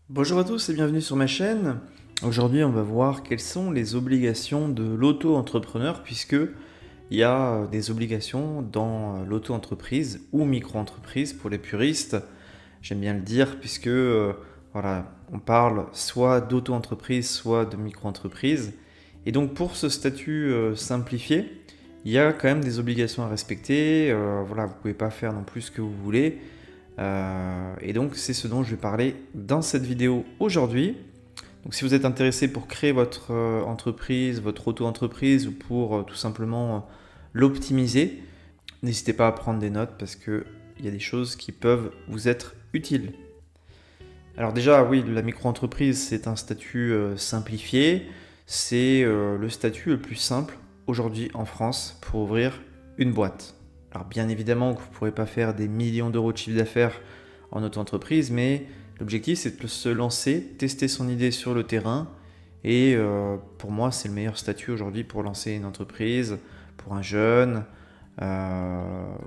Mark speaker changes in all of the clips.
Speaker 1: Bonjour à tous et bienvenue sur ma chaîne. Aujourd'hui, on va voir quelles sont les obligations de l'auto-entrepreneur puisque il y a des obligations dans l'auto-entreprise ou micro-entreprise pour les puristes. J'aime bien le dire puisque voilà, on parle soit d'auto-entreprise, soit de micro-entreprise. Et donc pour ce statut simplifié, il y a quand même des obligations à respecter. Voilà, vous ne pouvez pas faire non plus ce que vous voulez. Et donc c'est ce dont je vais parler dans cette vidéo aujourd'hui. Donc si vous êtes intéressé pour créer votre entreprise, votre auto-entreprise ou pour tout simplement l'optimiser, n'hésitez pas à prendre des notes parce qu'il y a des choses qui peuvent vous être utiles. Alors déjà, oui, la micro-entreprise, c'est un statut simplifié. C'est le statut le plus simple aujourd'hui en France pour ouvrir une boîte. Alors bien évidemment que vous ne pourrez pas faire des millions d'euros de chiffre d'affaires en auto-entreprise, mais l'objectif c'est de se lancer, tester son idée sur le terrain. Et pour moi, c'est le meilleur statut aujourd'hui pour lancer une entreprise, pour un jeune,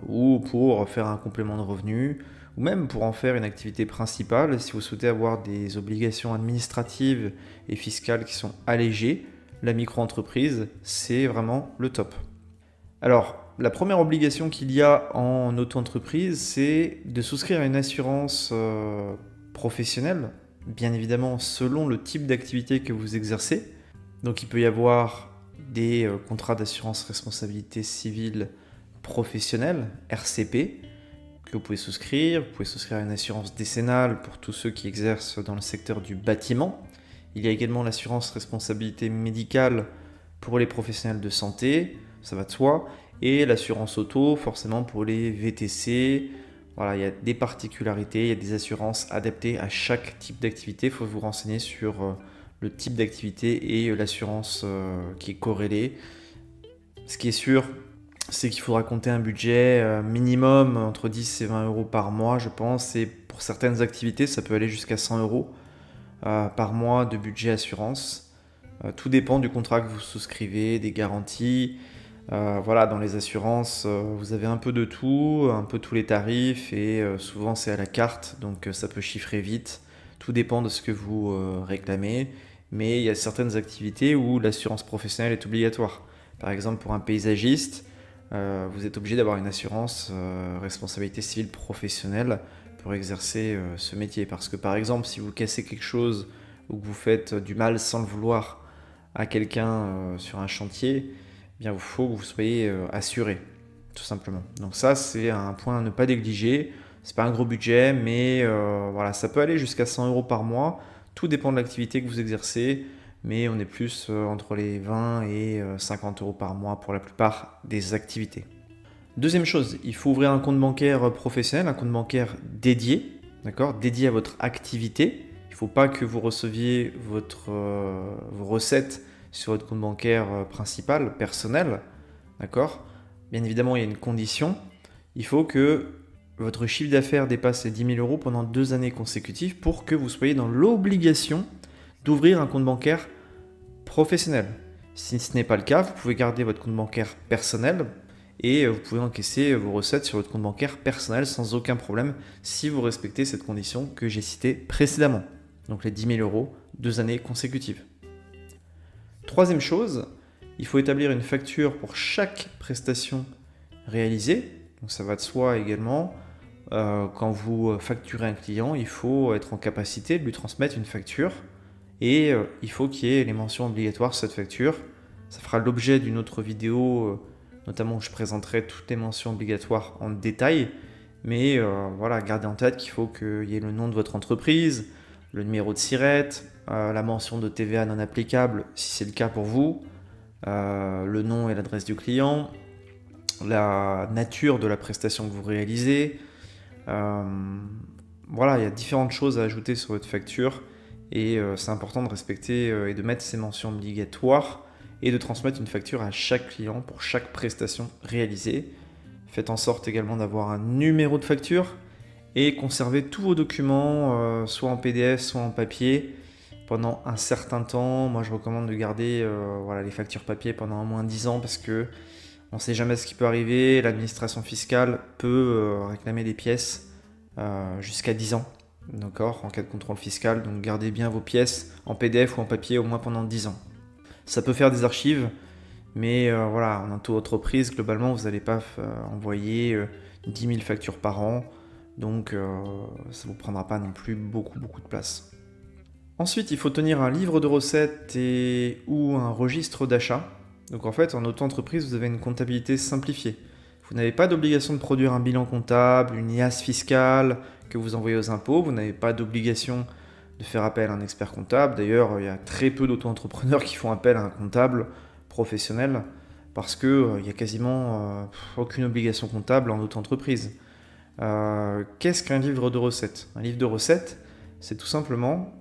Speaker 1: ou pour faire un complément de revenus, ou même pour en faire une activité principale. Si vous souhaitez avoir des obligations administratives et fiscales qui sont allégées, la micro-entreprise, c'est vraiment le top. Alors, la première obligation qu'il y a en auto-entreprise, c'est de souscrire à une assurance professionnelle, bien évidemment selon le type d'activité que vous exercez. Donc il peut y avoir des contrats d'assurance responsabilité civile professionnelle, RCP, que vous pouvez souscrire. Vous pouvez souscrire à une assurance décennale pour tous ceux qui exercent dans le secteur du bâtiment. Il y a également l'assurance responsabilité médicale pour les professionnels de santé, ça va de soi, et l'assurance auto forcément pour les VTC. Voilà, il y a des particularités, il y a des assurances adaptées à chaque type d'activité. Il faut vous renseigner sur le type d'activité et l'assurance qui est corrélée. Ce qui est sûr, c'est qu'il faudra compter un budget minimum entre 10 et 20 euros par mois, je pense. Et pour certaines activités, ça peut aller jusqu'à 100 euros par mois de budget assurance. Tout dépend du contrat que vous souscrivez, des garanties. Voilà, dans les assurances, vous avez un peu de tout, un peu tous les tarifs et souvent c'est à la carte, donc ça peut chiffrer vite. Tout dépend de ce que vous réclamez, mais il y a certaines activités où l'assurance professionnelle est obligatoire. Par exemple, pour un paysagiste, vous êtes obligé d'avoir une assurance responsabilité civile professionnelle pour exercer ce métier. Parce que par exemple, si vous cassez quelque chose ou que vous faites du mal sans le vouloir à quelqu'un sur un chantier, eh bien, il faut que vous soyez assuré, tout simplement. Donc ça, c'est un point à ne pas négliger. C'est pas un gros budget, mais voilà, ça peut aller jusqu'à 100 euros par mois. Tout dépend de l'activité que vous exercez, mais on est plus entre les 20 et 50 euros par mois pour la plupart des activités. Deuxième chose, il faut ouvrir un compte bancaire professionnel, un compte bancaire dédié, d'accord, dédié à votre activité. Il ne faut pas que vous receviez vos recettes sur votre compte bancaire principal, personnel, d'accord. Bien évidemment, il y a une condition. Il faut que votre chiffre d'affaires dépasse les 10 000 euros pendant 2 années consécutives pour que vous soyez dans l'obligation d'ouvrir un compte bancaire professionnel. Si ce n'est pas le cas, vous pouvez garder votre compte bancaire personnel et vous pouvez encaisser vos recettes sur votre compte bancaire personnel sans aucun problème si vous respectez cette condition que j'ai citée précédemment. Donc les 10 000 euros, 2 années consécutives. Troisième chose, il faut établir une facture pour chaque prestation réalisée. Donc ça va de soi également. Quand vous facturez un client, il faut être en capacité de lui transmettre une facture et il faut qu'il y ait les mentions obligatoires sur cette facture. Ça fera l'objet d'une autre vidéo, notamment où je présenterai toutes les mentions obligatoires en détail. Mais voilà, gardez en tête qu'il faut qu'il y ait le nom de votre entreprise, le numéro de SIRET, la mention de TVA non applicable si c'est le cas pour vous, le nom et l'adresse du client, la nature de la prestation que vous réalisez. Voilà, il y a différentes choses à ajouter sur votre facture et c'est important de respecter et de mettre ces mentions obligatoires et de transmettre une facture à chaque client pour chaque prestation réalisée. Faites en sorte également d'avoir un numéro de facture et conservez tous vos documents, soit en PDF, soit en papier, pendant un certain temps. Moi, je recommande de garder voilà, les factures papier pendant au moins 10 ans parce que on ne sait jamais ce qui peut arriver. L'administration fiscale peut réclamer des pièces jusqu'à 10 ans. d'accord, en cas de contrôle fiscal. Donc gardez bien vos pièces en PDF ou en papier au moins pendant 10 ans. Ça peut faire des archives, mais voilà, en auto-entreprise, globalement, vous n'allez pas envoyer 10 000 factures par an, donc ça ne vous prendra pas non plus beaucoup de place. Ensuite, il faut tenir un livre de recettes ou un registre d'achat. Donc en fait, en auto-entreprise, vous avez une comptabilité simplifiée. Vous n'avez pas d'obligation de produire un bilan comptable, une IAS fiscale que vous envoyez aux impôts. Vous n'avez pas d'obligation de faire appel à un expert comptable. D'ailleurs, il y a très peu d'auto-entrepreneurs qui font appel à un comptable professionnel parce qu'il n'y a quasiment aucune obligation comptable en auto-entreprise. Qu'est-ce qu'un livre de recettes? Un livre de recettes, c'est tout simplement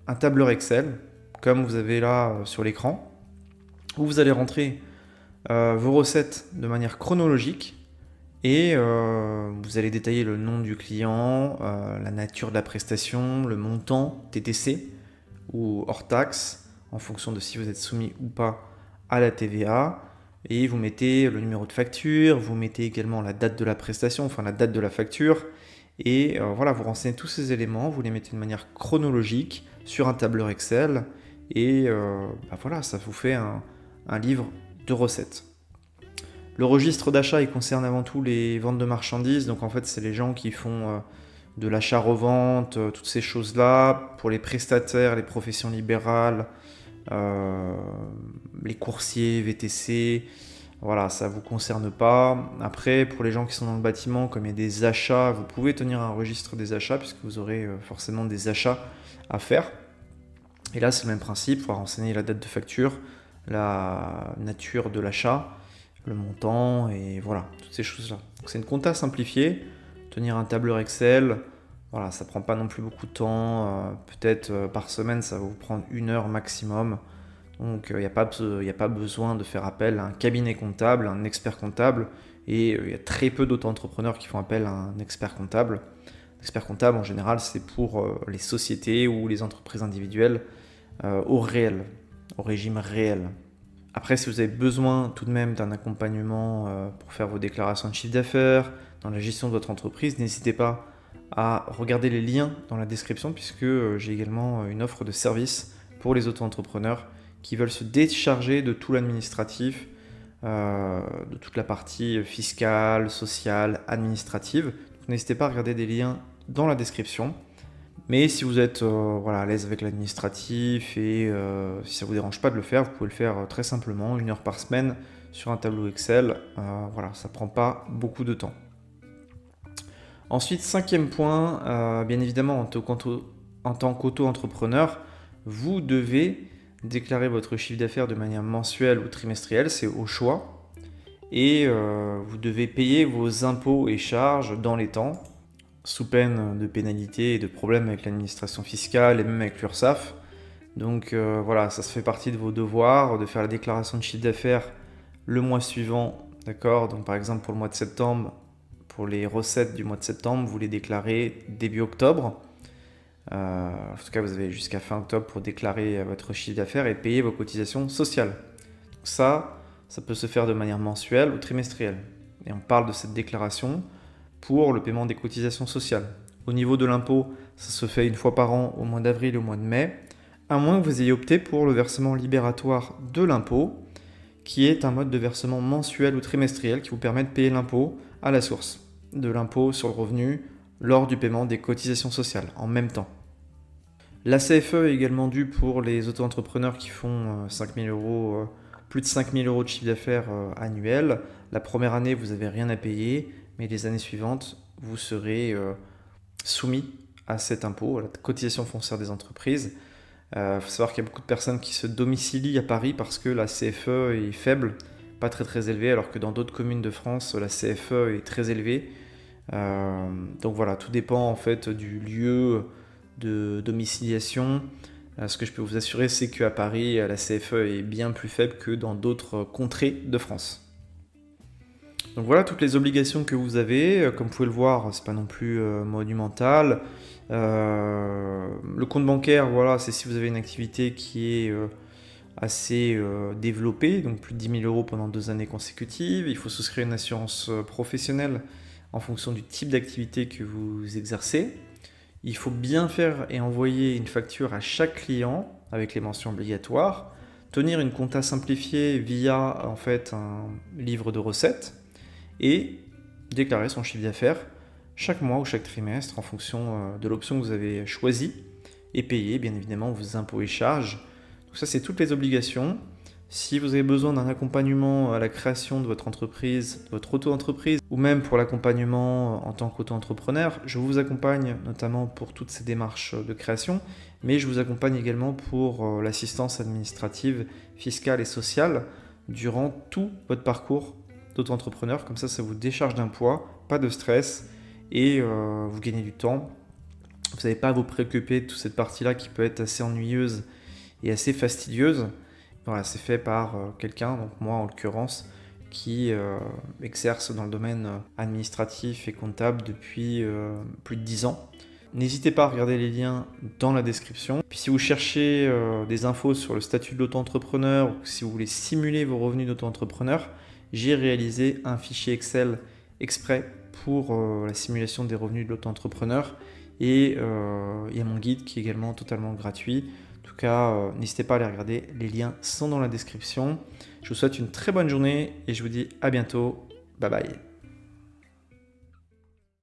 Speaker 1: un tableur Excel, comme vous avez là sur l'écran, où vous allez rentrer vos recettes de manière chronologique et vous allez détailler le nom du client, la nature de la prestation, le montant TTC ou hors taxe, en fonction de si vous êtes soumis ou pas à la TVA. Et vous mettez le numéro de facture, vous mettez également la date de la prestation, enfin la date de la facture. Et voilà, vous renseignez tous ces éléments, vous les mettez de manière chronologique sur un tableur Excel. Et voilà, ça vous fait un livre de recettes. Le registre d'achat, il concerne avant tout les ventes de marchandises. Donc en fait, c'est les gens qui font de l'achat-revente, toutes ces choses-là. Pour les prestataires, les professions libérales, les coursiers, VTC, voilà, ça ne vous concerne pas. Après, pour les gens qui sont dans le bâtiment, comme il y a des achats, vous pouvez tenir un registre des achats puisque vous aurez forcément des achats à faire. Et là, c'est le même principe, il faut renseigner la date de facture, la nature de l'achat, le montant et voilà, toutes ces choses-là. Donc c'est une compta simplifiée, tenir un tableur Excel, voilà, ça prend pas non plus beaucoup de temps, peut-être par semaine ça va vous prendre 1 heure maximum. Donc il n'y a pas besoin de faire appel à un cabinet comptable, un expert comptable, et il y a très peu d'auto-entrepreneurs qui font appel à un expert comptable. L'expert comptable en général c'est pour les sociétés ou les entreprises individuelles au régime réel. Après, si vous avez besoin tout de même d'un accompagnement pour faire vos déclarations de chiffre d'affaires, dans la gestion de votre entreprise, n'hésitez pas à regarder les liens dans la description puisque j'ai également une offre de service pour les auto-entrepreneurs qui veulent se décharger de tout l'administratif, de toute la partie fiscale, sociale, administrative. Donc, n'hésitez pas à regarder des liens dans la description. Mais si vous êtes à l'aise avec l'administratif et si ça ne vous dérange pas de le faire, vous pouvez le faire très simplement, 1 heure par semaine sur un tableau Excel. Voilà, ça ne prend pas beaucoup de temps. Ensuite, 5e point, bien évidemment, en tant qu'auto-entrepreneur, vous devez déclarer votre chiffre d'affaires de manière mensuelle ou trimestrielle, c'est au choix. Et vous devez payer vos impôts et charges dans les temps, sous peine de pénalités et de problèmes avec l'administration fiscale et même avec l'URSSAF. Donc voilà, ça se fait partie de vos devoirs de faire la déclaration de chiffre d'affaires le mois suivant, d'accord? Donc par exemple pour le mois de septembre, pour les recettes du mois de septembre, vous les déclarez début octobre. En tout cas, vous avez jusqu'à fin octobre pour déclarer votre chiffre d'affaires et payer vos cotisations sociales. Donc ça peut se faire de manière mensuelle ou trimestrielle. Et on parle de cette déclaration pour le paiement des cotisations sociales. Au niveau de l'impôt, ça se fait 1 fois par an au mois d'avril et au mois de mai, à moins que vous ayez opté pour le versement libératoire de l'impôt, qui est un mode de versement mensuel ou trimestriel qui vous permet de payer l'impôt à la source, de l'impôt sur le revenu lors du paiement des cotisations sociales en même temps. La CFE est également due pour les auto-entrepreneurs qui font 5 000 euros, plus de 5 000 euros de chiffre d'affaires annuel. La première année, vous n'avez rien à payer, mais les années suivantes, vous serez soumis à cet impôt, à la cotisation foncière des entreprises. Il faut savoir qu'il y a beaucoup de personnes qui se domicilient à Paris parce que la CFE est faible, pas très élevée, alors que dans d'autres communes de France, la CFE est très élevée. Donc voilà, tout dépend en fait du lieu de domiciliation. Ce que je peux vous assurer, c'est qu'à Paris, la CFE est bien plus faible que dans d'autres contrées de France. Donc voilà toutes les obligations que vous avez. Comme vous pouvez le voir, c'est pas non plus monumental. Le compte bancaire, voilà, c'est si vous avez une activité qui est assez développée, donc plus de 10 000 euros pendant 2 années consécutives. Il faut souscrire une assurance professionnelle en fonction du type d'activité que vous exercez. Il faut bien faire et envoyer une facture à chaque client avec les mentions obligatoires, tenir une compta simplifiée via en fait un livre de recettes et déclarer son chiffre d'affaires chaque mois ou chaque trimestre en fonction de l'option que vous avez choisie et payer bien évidemment vos impôts et charges. Donc ça, c'est toutes les obligations. Si vous avez besoin d'un accompagnement à la création de votre entreprise, de votre auto-entreprise, ou même pour l'accompagnement en tant qu'auto-entrepreneur, je vous accompagne notamment pour toutes ces démarches de création, mais je vous accompagne également pour l'assistance administrative, fiscale et sociale durant tout votre parcours d'auto-entrepreneur. Comme ça vous décharge d'un poids, pas de stress, et vous gagnez du temps. Vous n'avez pas à vous préoccuper de toute cette partie-là qui peut être assez ennuyeuse et assez fastidieuse. Voilà, c'est fait par quelqu'un, donc moi en l'occurrence, qui exerce dans le domaine administratif et comptable depuis plus de 10 ans. N'hésitez pas à regarder les liens dans la description. Puis si vous cherchez des infos sur le statut de l'auto-entrepreneur ou si vous voulez simuler vos revenus d'auto-entrepreneur, j'ai réalisé un fichier Excel exprès pour la simulation des revenus de l'auto-entrepreneur. Et il y a mon guide qui est également totalement gratuit. En tout cas, n'hésitez pas à aller regarder, les liens sont dans la description. Je vous souhaite une très bonne journée et je vous dis à bientôt. Bye bye.